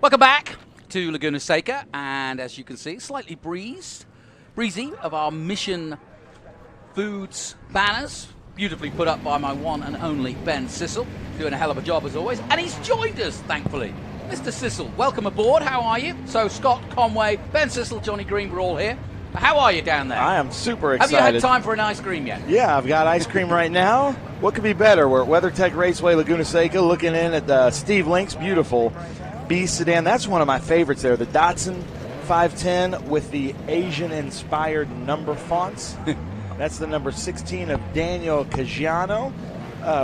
Welcome back to Laguna Seca, and as you can see, slightly breezy of our Mission Foods banners, beautifully put up by my one and only Ben Sissel, doing a hell of a job as always, and he's joined us, thankfully. Mr. Sissel, welcome aboard. How are you? So Scott, Conway, Ben Sissel, Johnny Green, we're all here. How are you down there? I am super excited. Have you had time for an ice cream yet? Yeah, I've got ice cream right now. What could be better? We're at WeatherTech Raceway Laguna Seca, looking in at Steve Link's beautiful B sedan. That's one of my favorites there, the Datsun 510 with the Asian-inspired number fonts. That's the number 16 of Daniel Caggiano.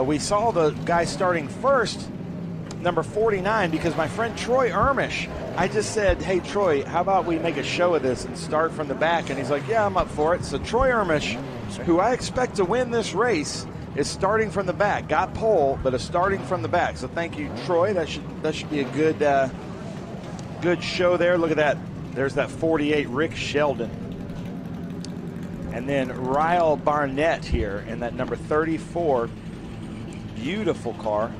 We saw the guy starting first, number 49, because my friend Troy Ermish, I just said, hey, Troy, how about we make a show of this and start from the back? And he's like, yeah, I'm up for it. So Troy Ermish, who I expect to win this race, is starting from the back. Got pole, but is starting from the back. So thank you, Troy. That should be a good show there. Look at that. There's that 48 Rick Sheldon. And then Ryle Barnett here in that number 34. Beautiful car.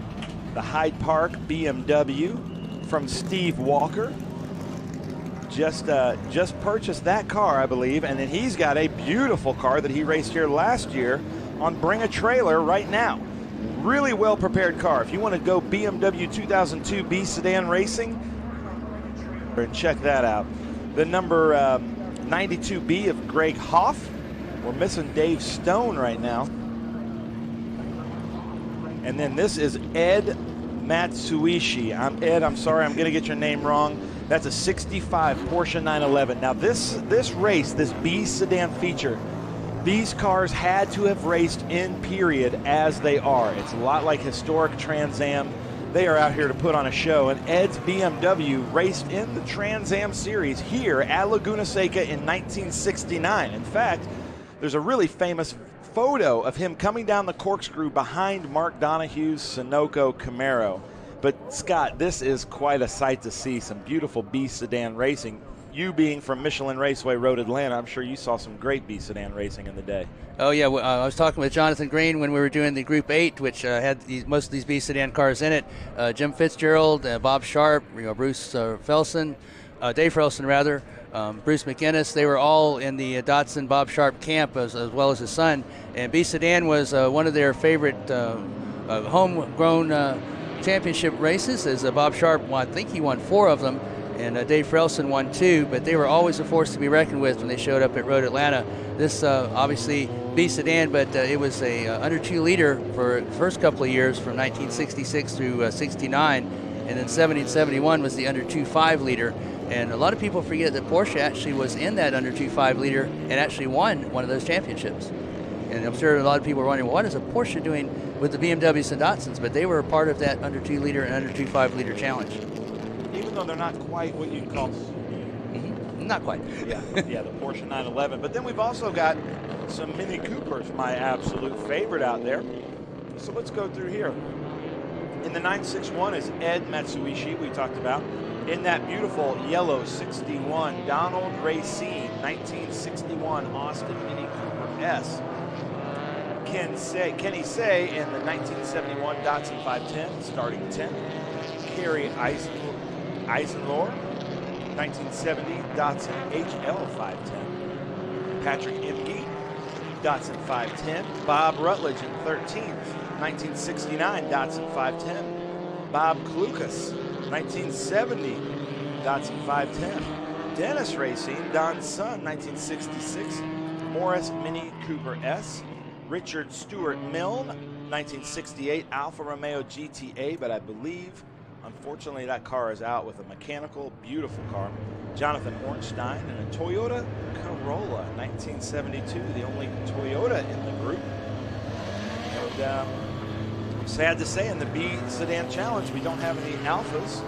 The Hyde Park BMW from Steve Walker. Just purchased that car, I believe, and then he's got a beautiful car that he raced here last year on Bring a Trailer right now. Really well prepared car. If you want to go BMW 2002 B sedan racing, and check that out. The number 92B of Greg Hoff. We're missing Dave Stone right now. And then this is Ed Matsuishi. I'm sorry, I'm going to get your name wrong. That's a 65 Porsche 911. Now this race, this B sedan feature, these cars had to have raced in period as they are. It's a lot like historic Trans Am. They are out here to put on a show, and Ed's BMW raced in the Trans Am series here at Laguna Seca in 1969. In fact, there's a really famous photo of him coming down the corkscrew behind Mark Donahue's Sunoco Camaro. But Scott, this is quite a sight to see, some beautiful B sedan racing. You being from Michelin Raceway Road Atlanta, I'm sure you saw some great B sedan racing in the day. Oh yeah, I was talking with Jonathan Green when we were doing the Group 8, which had most of these B sedan cars in it. Jim Fitzgerald, Bob Sharp, Bruce Felson, Dave Felson rather, Bruce McInnes. They were all in the Datsun Bob Sharp camp as well as his son. And B sedan was one of their favorite homegrown championship races. As Bob Sharp, I think he won 4 of them. And Dave Frelson won 2, but they were always a force to be reckoned with when they showed up at Road Atlanta. This obviously B sedan, but it was a under 2 liter for the first couple of years from 1966 through 69, and then 70 and 71 was the under 2.5 liter. And a lot of people forget that Porsche actually was in that under 2.5 liter and actually won one of those championships. And I'm sure a lot of people are wondering, what is a Porsche doing with the BMWs and Datsuns? But they were a part of that under 2 liter and under 2.5 liter challenge. Even though they're not quite what you'd call... Not quite. Yeah, the Porsche 911. But then we've also got some Mini Coopers, my absolute favorite out there. So let's go through here. In the 961 is Ed Matsuishi, we talked about. In that beautiful yellow 61 Donald Racine 1961 Austin Mini Cooper S. Kenny Say in the 1971 Datsun 510, starting 10. Kerry Eisenlohr, 1970 Datsun HL 510. Patrick Imke, Datsun 510. Bob Rutledge in 13th, 1969 Datsun 510. Bob Klukas, 1970 Datsun 510. Dennis Racing, Don's son, 1966 Morris Mini Cooper S. Richard Stewart Milne, 1968 Alfa Romeo GTA, but I believe unfortunately that car is out with a mechanical, beautiful car. Jonathan Ornstein and a Toyota Corolla, 1972, the only Toyota in the group. And sad to say, in the B Sedan Challenge, we don't have any Alphas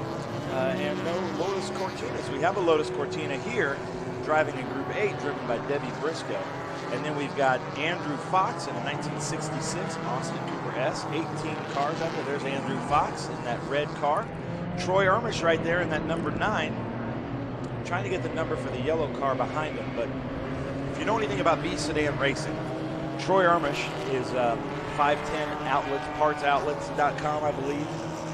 and no Lotus Cortinas. We have a Lotus Cortina here, driving in Group 8, driven by Debbie Briscoe. And then we've got Andrew Fox in a 1966 Austin Cooper S. 18 cars out there. There's Andrew Fox in that red car. Troy Ermish right there in that number 9. Trying to get the number for the yellow car behind him. But if you know anything about B sedan racing, Troy Ermish is 510 outlets, partsoutlets.com, I believe.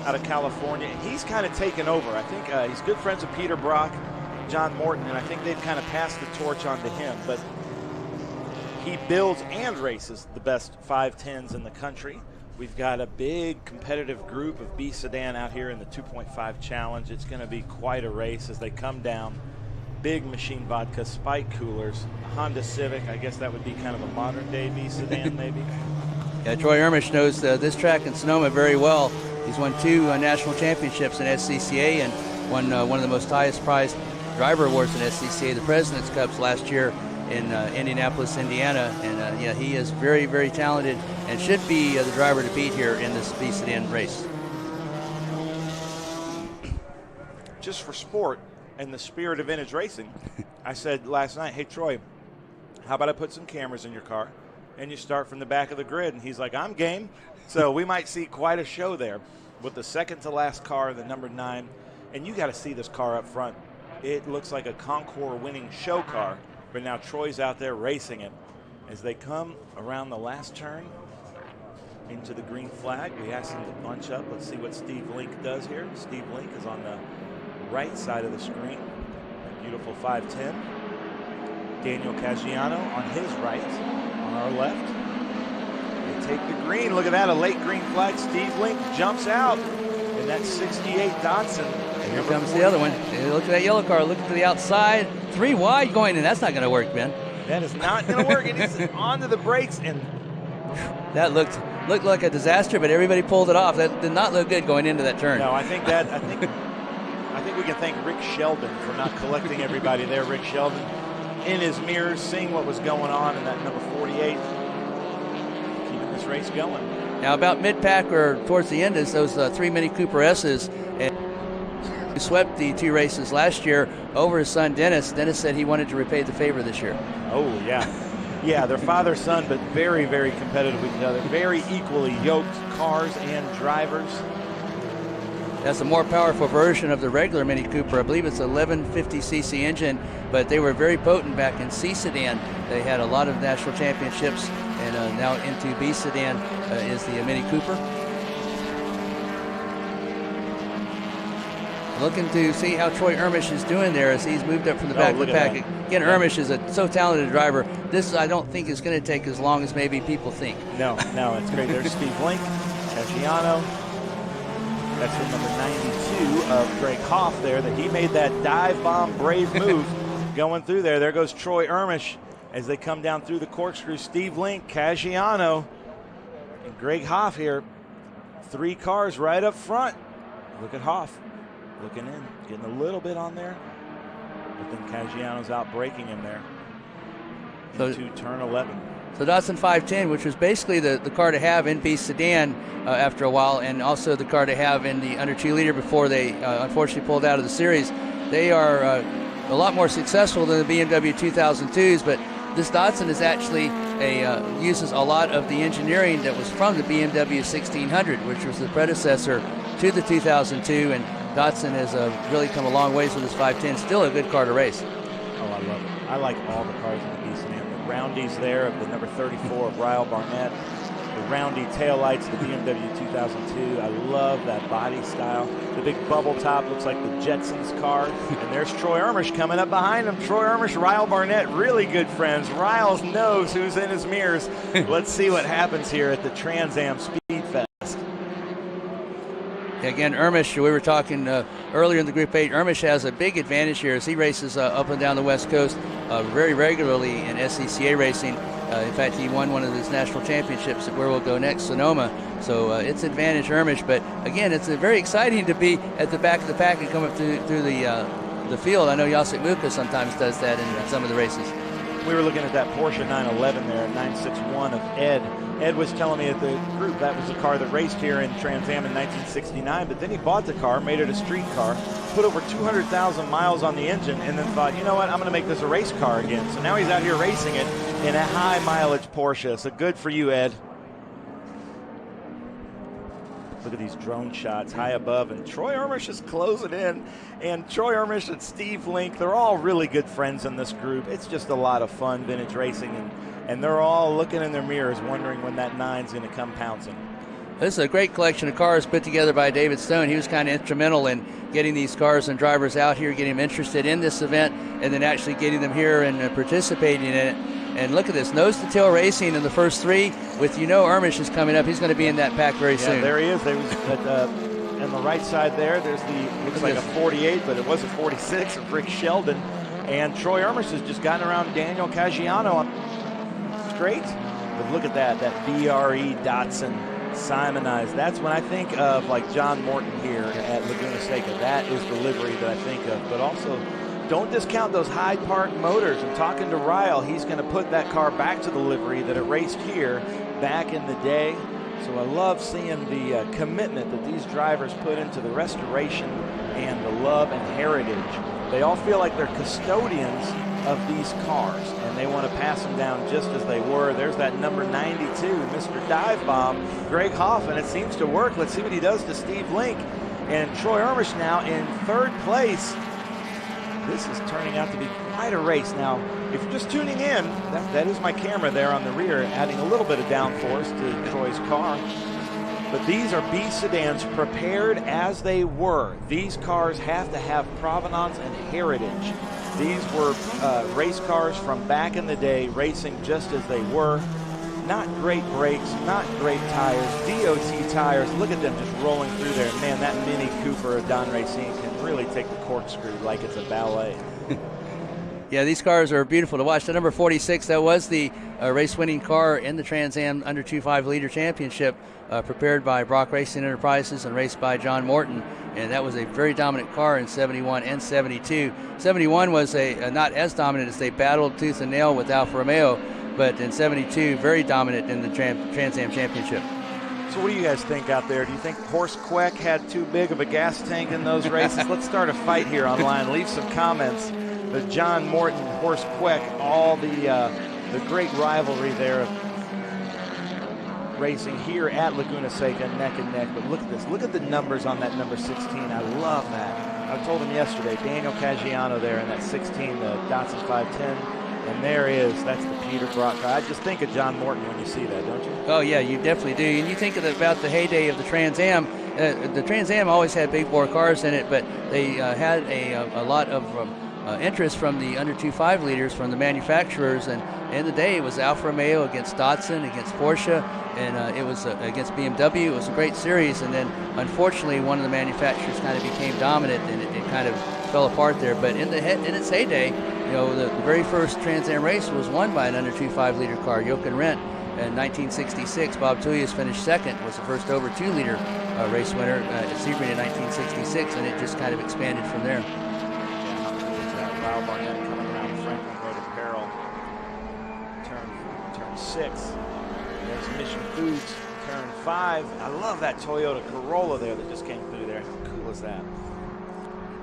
out of California. He's kind of taken over. I think he's good friends with Peter Brock, John Morton, and I think they've kind of passed the torch on to him. But he builds and races the best 510s in the country. We've got a big competitive group of B Sedan out here in the 2.5 Challenge. It's going to be quite a race as they come down. Big machine vodka, spike coolers, Honda Civic. I guess that would be kind of a modern day B Sedan maybe. Yeah, Troy Ermish knows this track in Sonoma very well. He's won 2 national championships in SCCA and won one of the most highest prized driver awards in SCCA, the President's Cups last year in Indianapolis, Indiana. And yeah, he is very, very talented and should be the driver to beat here in this B Sedan race. Just for sport and the spirit of vintage racing, I said last night, hey, Troy, how about I put some cameras in your car and you start from the back of the grid? And he's like, I'm game. So we might see quite a show there with the second to last car, the number 9. And you got to see this car up front. It looks like a Concours winning show car, but now Troy's out there racing it. As they come around the last turn into the green flag, we ask them to bunch up. Let's see what Steve Link does here. Steve Link is on the right side of the screen. A beautiful 510. Daniel Caggiano on his right. On our left. They take the green. Look at that, a late green flag. Steve Link jumps out in that 68 Datsun. And here comes the other one. Look at that yellow car. Look to the outside. 3 wide going in. That's not going to work, Ben. That is not going to work. It is onto the brakes, and that looked like a disaster, but everybody pulled it off. That did not look good going into that turn. No, I think we can thank Rick Sheldon for not collecting everybody there. Rick Sheldon in his mirrors, seeing what was going on in that number 48, keeping this race going. Now about mid-pack or towards the end is those 3 Mini Cooper S's. And he swept the 2 races last year over his son Dennis. Dennis said he wanted to repay the favor this year. Oh, yeah. Yeah, they're father-son, but very, very competitive with each other. Very equally yoked cars and drivers. That's a more powerful version of the regular Mini Cooper. I believe it's an 1150cc engine, but they were very potent back in C Sedan. They had a lot of national championships, and now into B Sedan is the Mini Cooper. Looking to see how Troy Ermish is doing there as he's moved up from the back of the pack. Again, Ermish is a so talented driver. This, I don't think, is going to take as long as maybe people think. No, it's great. There's Steve Link, Caggiano. That's the number 92 of Greg Hoff there, that he made that dive bomb brave move going through there. There goes Troy Ermish as they come down through the corkscrew. Steve Link, Caggiano, and Greg Hoff here. 3 cars right up front. Look at Hoff looking in, getting a little bit on there. But then Caggiano's out braking him there into turn 11. So Datsun 510, which was basically the car to have in B Sedan after a while, and also the car to have in the under 2 liter before they unfortunately pulled out of the series. They are a lot more successful than the BMW 2002s, but this Datsun is actually uses a lot of the engineering that was from the BMW 1600, which was the predecessor to the 2002, and Datsun has really come a long ways with this 510. Still a good car to race. Oh, I love it. I like all the cars in the B Sedan. The roundies there of the number 34 of Ryle Barnett. The roundy taillights, the BMW 2002. I love that body style. The big bubble top looks like the Jetsons car. And there's Troy Ermish coming up behind him. Troy Ermish, Ryle Barnett, really good friends. Ryle knows who's in his mirrors. Let's see what happens here at the Trans Am SpeedFest. Again, Ermish, we were talking earlier in the Group 8, Ermish has a big advantage here as he races up and down the West Coast very regularly in SCCA racing. In fact, he won one of his national championships at where we'll go next, Sonoma. So it's advantage Ermish. But again, it's very exciting to be at the back of the pack and come up through the field. I know Jacek Muka sometimes does that in some of the races. We were looking at that Porsche 911 there, 961 of Ed. Ed was telling me at the group that was the car that raced here in Trans Am in 1969, but then he bought the car, made it a street car, put over 200,000 miles on the engine, and then thought, you know what, I'm going to make this a race car again. So now he's out here racing it in a high-mileage Porsche. So good for you, Ed. Look at these drone shots high above, and Troy Ermish is closing in. And Troy Ermish and Steve Link, they're all really good friends in this group. It's just a lot of fun, vintage racing, and they're all looking in their mirrors wondering when that 9's going to come pouncing. This is a great collection of cars put together by David Stone. He was kind of instrumental in getting these cars and drivers out here, getting them interested in this event, and then actually getting them here and participating in it. And look at this, nose-to-tail racing in the first three with Ermish is coming up. He's going to be in that pack very soon. There he is. There was on the right side there. There's looks like a 48, but it was a 46 of Rick Sheldon. And Troy Ermish has just gotten around Daniel Caggiano. It's great. But look at that VRE Datsun Simonized. That's when I think of like John Morton here at Laguna Seca. That is the livery that I think of. But also, don't discount those Hyde Park motors. I'm talking to Ryle. He's going to put that car back to the livery that it raced here back in the day. So I love seeing the commitment that these drivers put into the restoration and the love and heritage. They all feel like they're custodians of these cars, and they want to pass them down just as they were. There's that number 92, Mr. Dive Bomb, Greg Hoff, and it seems to work. Let's see what he does to Steve Link. And Troy Ermish now in third place. This is turning out to be quite a race. Now, if you're just tuning in, that is my camera there on the rear, adding a little bit of downforce to Troy's car. But these are B sedans prepared as they were. These cars have to have provenance and heritage. These were race cars from back in the day, racing just as they were. Not great brakes, not great tires, DOT tires. Look at them just rolling through there. Man, that Mini Cooper of Don Racine can really take the corkscrew like it's a ballet. Yeah, these cars are beautiful to watch. The number 46, that was the race-winning car in the Trans Am under 2.5 liter championship, prepared by Brock Racing Enterprises and raced by John Morton. And that was a very dominant car in 71 and 72. 71 was not as dominant as they battled tooth and nail with Alfa Romeo, but in 72, very dominant in the Trans Am championship. So what do you guys think out there? Do you think Horst Queck had too big of a gas tank in those races? Let's start a fight here online. Leave some comments. The John Morton, Horst Queck, all the great rivalry there of racing here at Laguna Seca, neck and neck. But look at this. Look at the numbers on that number 16. I love that. I told him yesterday, Daniel Caggiano there in that 16, the Datsun 510. And there is, that's the Peter Brock car. I just think of John Morton when you see that, don't you? Oh, yeah, you definitely do. And you think about the heyday of the Trans Am. The Trans Am always had big bore cars in it, but they had a lot of interest from the under 2.5 liters from the manufacturers. And in the day, it was Alfa Romeo against Datsun, against Porsche, and it was against BMW. It was a great series. And then, unfortunately, one of the manufacturers kind of became dominant, and it kind of fell apart there. But in its heyday, the very first Trans Am race was won by an under 2.5 liter car, Jochen Rindt. In 1966, Bob Tullius finished second, was the first over 2 liter race winner at Sebring in 1966, and it just kind of expanded from there. Lyle Barnett coming around Franklin Road Apparel, turn 6. There's Mission Foods, turn 5. I love that Toyota Corolla there that just came through there. How cool is that?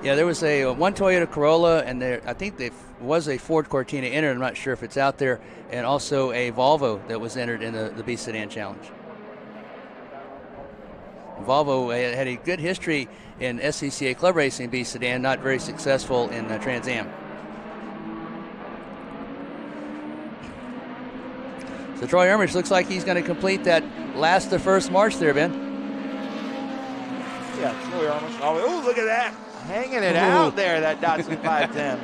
Yeah, there was one Toyota Corolla, and I think there was a Ford Cortina entered. I'm not sure if it's out there, and also a Volvo that was entered in the B Sedan Challenge. Volvo had a good history in SCCA Club Racing B Sedan, not very successful in Trans Am. So Troy Ermish looks like he's going to complete that last to first march there, Ben. Yeah, Troy Ermish. Oh, look at that. Hanging it out there, that Datsun 510.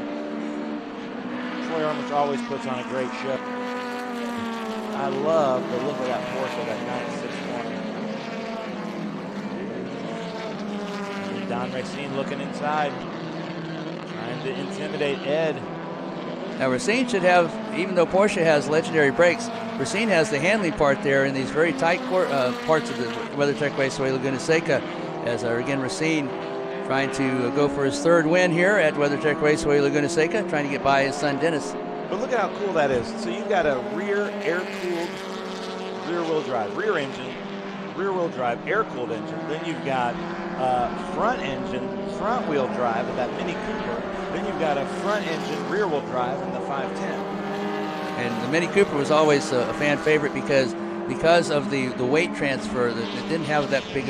Troy Ermish always puts on a great show. I love the look of that Porsche, that 9620. Don Racine looking inside, trying to intimidate Ed. Now Racine should have, even though Porsche has legendary brakes, Racine has the handling part there in these very tight parts of the WeatherTech Raceway Laguna Seca, as again Racine trying to go for his third win here at WeatherTech Raceway Laguna Seca, trying to get by his son Dennis. But look at how cool that is. So you've got a rear air-cooled rear-wheel drive, rear engine, rear-wheel drive, air-cooled engine. Then you've got front engine, front-wheel drive with that Mini Cooper. Then you've got a front engine, rear-wheel drive in the 510. And the Mini Cooper was always a fan favorite because because of the weight transfer, it didn't have that big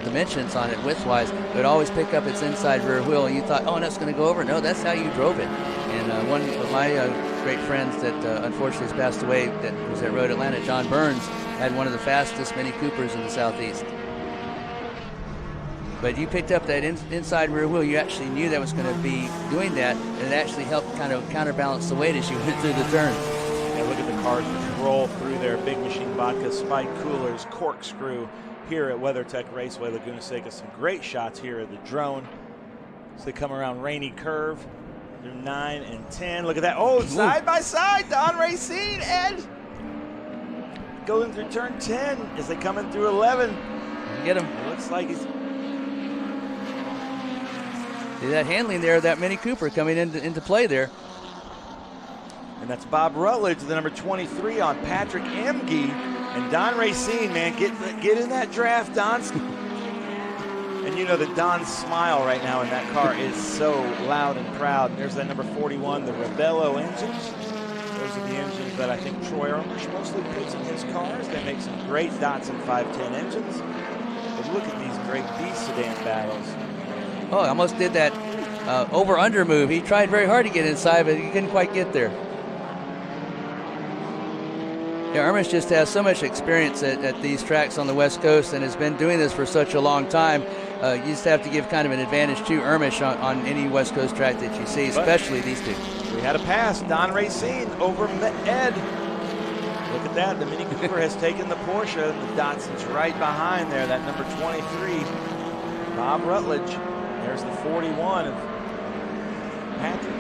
dimensions on it width-wise. It would always pick up its inside rear wheel, and you thought, oh, that's going to go over. No, that's how you drove it. And one of my great friends that unfortunately has passed away, that was at Road Atlanta, John Burns, had one of the fastest Mini Coopers in the Southeast. But you picked up that inside rear wheel. You actually knew that was going to be doing that, and it actually helped kind of counterbalance the weight as you went through the turns. Yeah, look at the cars just roll through their Big Machine vodka, spike coolers, corkscrew here at WeatherTech Raceway Laguna Seca. Some great shots here at the drone. So they come around Rainy Curve through 9 and 10. Look at that. Oh, side by side, Don Racine and going through turn 10 as they come in through 11. Get him. It looks like he's... See that handling there, that Mini Cooper coming into play there. And that's Bob Rutledge, the number 23 on Patrick Emge. And Don Racine, man, get in that draft, Don. And you know that Don's smile right now in that car is so loud and proud. And there's that number 41, the Rebello engines. Those are the engines that I think Troy Armish mostly puts in his cars. They make some great Datsun 510 engines. But look at these great B sedan battles. Oh, almost did that over-under move. He tried very hard to get inside, but he couldn't quite get there. Yeah, Armish just has so much experience at these tracks on the West Coast and has been doing this for such a long time. You just have to give kind of an advantage to Armish on any West Coast track that you see, especially these two. We had a pass. Don Racine over Ed. Look at that. The Mini Cooper has taken the Porsche. The Datsun's right behind there. That number 23, Bob Rutledge. There's the 41 of Patrick.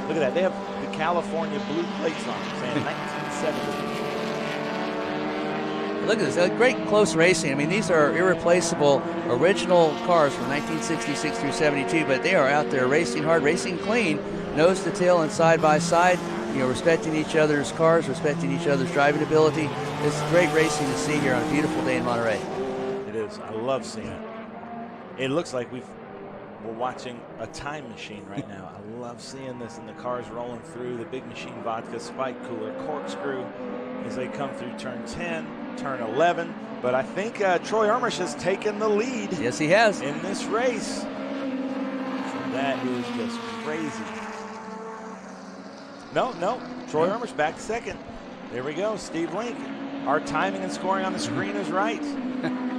Look at that. They have the California blue plates on them, saying 1970. Look at this. Great close racing. I mean, these are irreplaceable original cars from 1966 through 72, but they are out there racing hard, racing clean, nose to tail and side by side, you know, respecting each other's cars, respecting each other's driving ability. It's great racing to see here on a beautiful day in Monterey. It is. I love seeing it. It looks like we're watching a time machine right now. I love seeing this, and the cars rolling through the Big Machine vodka, spike cooler, corkscrew as they come through turn 10, turn 11. But I think Troy Armish has taken the lead. Yes, he has. In this race. So that is just crazy. No. Troy Armish back second. There we go. Steve Link. Our timing and scoring on the screen is right.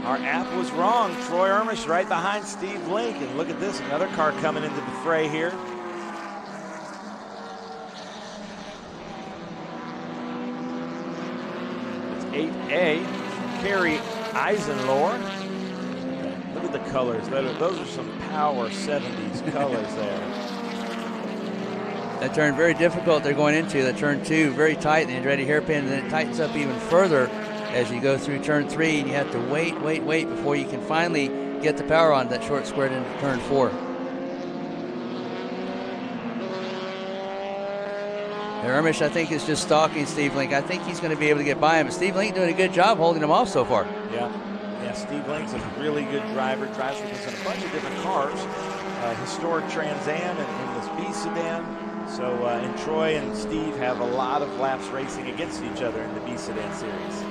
Our app was wrong. Troy Armish right behind Steve Link. And look at this, another car coming into the fray here. It's 8A, Kerry Eisenlohr. Look at the colors. Those are some power 70s colors there. That turn very difficult they're going into. That turn 2 very tight, the Andretti hairpin, and then it tightens up even further as you go through turn 3, and you have to wait before you can finally get the power on that short squared into turn 4. Armish, I think, is just stalking Steve Link. I think he's going to be able to get by him. But Steve Link doing a good job holding him off so far. Yeah, Steve Link's a really good driver. Drives with us in a bunch of different cars. Historic Trans Am and this B sedan. So, and Troy and Steve have a lot of laps racing against each other in the B sedan series.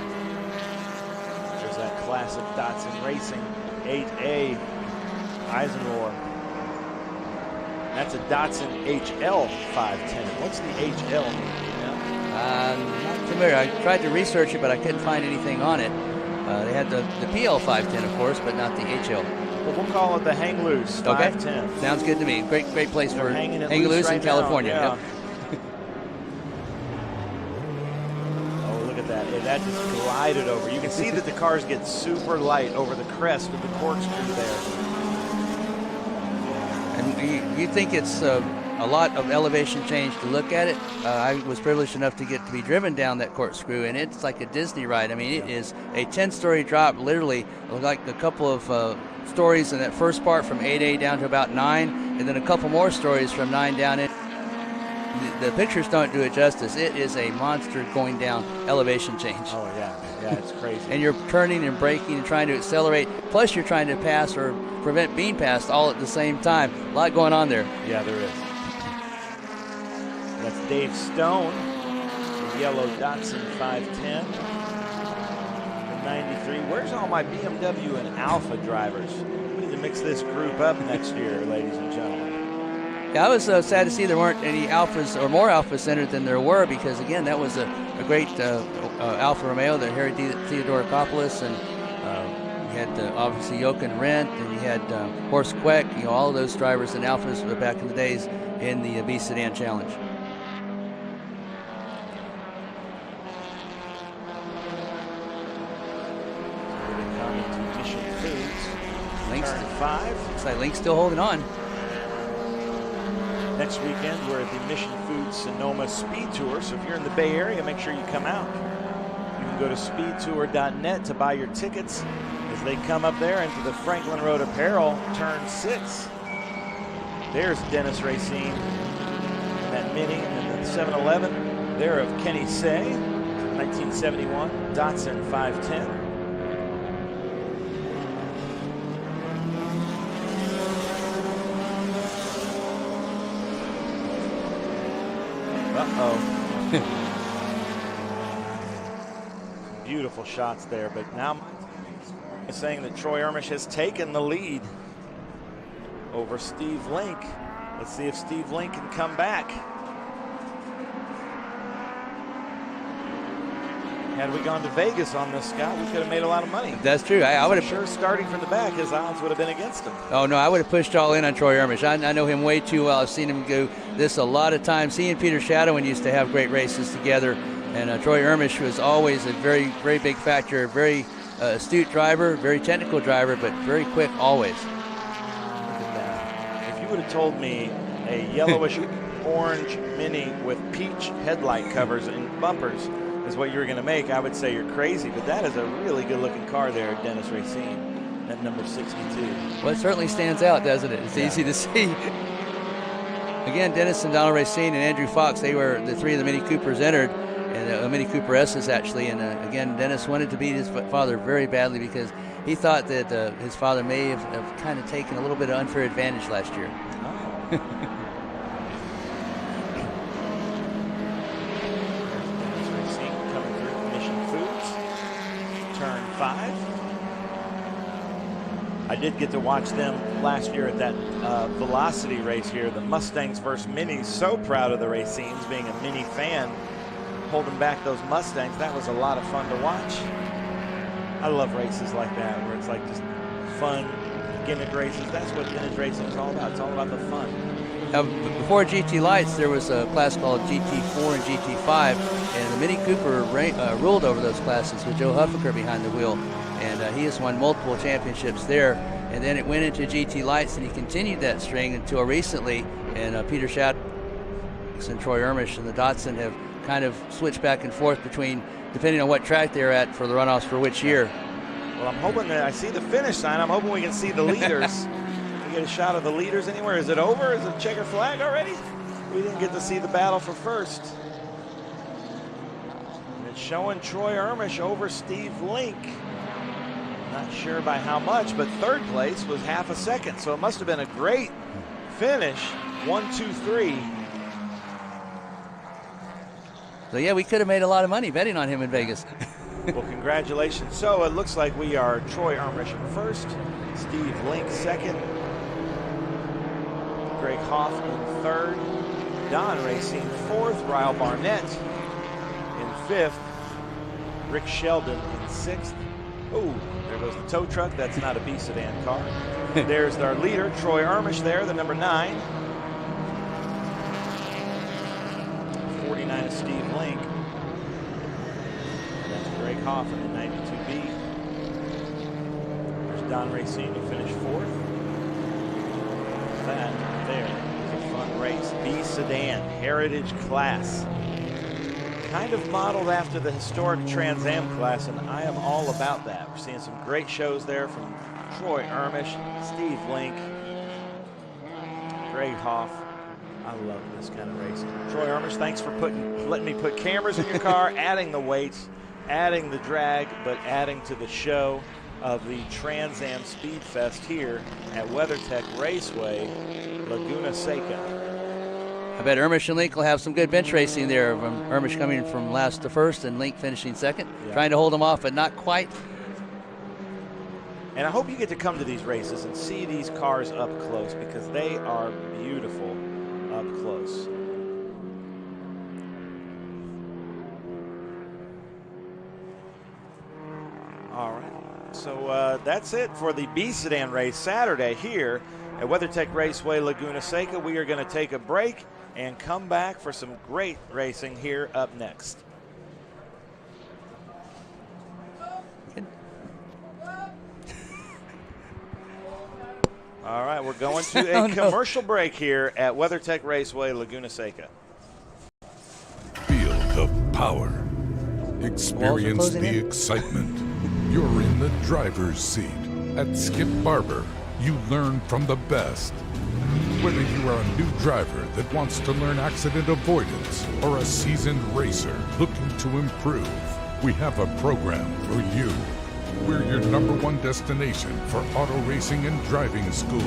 There's that classic Datsun Racing 8A Eisenhower. That's a Datsun HL 510. What's the HL mean? Not familiar. I tried to research it, but I couldn't find anything on it. They had the PL 510, of course, but not the HL. Well, we'll call it the Hang Loose 510. Okay. Sounds good to me. Great place for hanging loose right in California. Now, yeah. Oh, look at that. That just glided over. You can see that the cars get super light over the crest with the corkscrew there. And you think it's a lot of elevation change to look at it. I was privileged enough to get to be driven down that corkscrew, and it's like a Disney ride. I mean, it is a 10-story drop, literally, like a couple of stories in that first part from 8A down to about 9, and then a couple more stories from 9 down in. The pictures don't do it justice. It is a monster going down elevation change. Oh, yeah, it's crazy. And you're turning and braking and trying to accelerate, plus you're trying to pass or prevent being passed all at the same time. A lot going on there. Yeah, there is. That's Dave Stone, the yellow Datsun 510. The 93. Where's all my BMW and Alpha drivers? We need to mix this group up next year, ladies and gentlemen. Yeah, I was sad to see there weren't any Alphas or more Alphas entered than there were, because again, that was a great Alfa Romeo, the Harry Theodorakopoulos, and you had obviously Jochen Rindt, and you had Horst Queck, all of those drivers in Alphas back in the days in the B Sedan Challenge. Link's Turn 5. Looks like Link's still holding on. Next weekend, we're at the Mission Foods Sonoma Speed Tour, so if you're in the Bay Area, make sure you come out. You can go to speedtour.net to buy your tickets as they come up there into the Franklin Road Apparel, turn 6. There's Dennis Racine, that Mini, and the 711. There of Kenny Say, 1971, Datsun 510. Beautiful shots there, but now is saying that Troy Ermish has taken the lead over Steve Link. Let's see if Steve Link can come back. Had we gone to Vegas on this, Scott, we could have made a lot of money. That's true. I would have sure starting from the back, his odds would have been against him. Oh no, I would have pushed all in on Troy Ermish. I know him way too well. I've seen him do this a lot of times. He and Peter Shadowin used to have great races together, and Troy Ermish was always a very, very big factor. Very astute driver, very technical driver, but very quick always. Look at that. If you would have told me a yellowish orange Mini with peach headlight covers and bumpers is what you were going to make, I would say you're crazy. But that is a really good-looking car there, Dennis Racine, at number 62. Well, it certainly stands out, doesn't it? It's easy to see. Again, Dennis and Donald Racine and Andrew Fox, they were the three of the Mini Coopers entered, and Mini Cooper S's actually. And again, Dennis wanted to beat his father very badly because he thought that his father may have kind of taken a little bit of unfair advantage last year. Oh. Turn 5. I did get to watch them last year at that Velocity race here, the Mustangs versus Minis. So proud of the Racines, being a Mini fan, holding back those Mustangs. That was a lot of fun to watch. I love races like that, where it's like just fun gimmick races. That's what vintage racing is all about. It's all about the fun. Now, before GT Lights, there was a class called GT4 and GT5, and the Mini Cooper ruled over those classes with Joe Huffaker behind the wheel, and he has won multiple championships there. And then it went into GT Lights, and he continued that string until recently, and Peter Shadow and Troy Ermish and the Datsun have kind of switched back and forth between, depending on what track they're at for the runoffs for which year. Well, I'm hoping that I see the finish sign. I'm hoping we can see the leaders. Get a shot of the leaders anywhere. Is it over? Is it checker flag already? We didn't get to see the battle for first. And it's showing Troy Ermish over Steve Link. Not sure by how much, but third place was half a second, so it must have been a great finish. 1, 2, 3. So yeah, we could have made a lot of money betting on him in Vegas. Well, congratulations. So it looks like we are Troy Ermish first, Steve Link second, Greg Hoff in third, Don Racine fourth, Ryle Barnett in fifth, Rick Sheldon in sixth. Oh, there goes the tow truck. That's not a B Sedan car. There's our leader, Troy Ermish there, the number 9. 49 is Steve Link. That's Greg Hoff in the 92B. There's Don Racine, who finished fourth. That there is a fun race. B Sedan, heritage class. Kind of modeled after the historic Trans Am class, and I am all about that. We're seeing some great shows there from Troy Ermish, Steve Link, Greg Hoff. I love this kind of racing. Troy Ermish, thanks for letting me put cameras in your car, adding the weights, adding the drag, but adding to the show of the Trans Am SpeedFest here at WeatherTech Raceway Laguna Seca. I bet Ermish and Link will have some good bench racing there. Ermish coming from last to first and Link finishing second. Yeah. Trying to hold them off, but not quite. And I hope you get to come to these races and see these cars up close because they are beautiful up close. All right, so that's it for the B Sedan race Saturday here at WeatherTech Raceway Laguna Seca. We are going to take a break and come back for some great racing here up next. All right, we're going to a commercial break here at WeatherTech Raceway Laguna Seca. Feel the power. Experience the excitement. You're in the driver's seat. At Skip Barber, you learn from the best. Whether you are a new driver that wants to learn accident avoidance or a seasoned racer looking to improve, we have a program for you. We're your #1 destination for auto racing and driving school.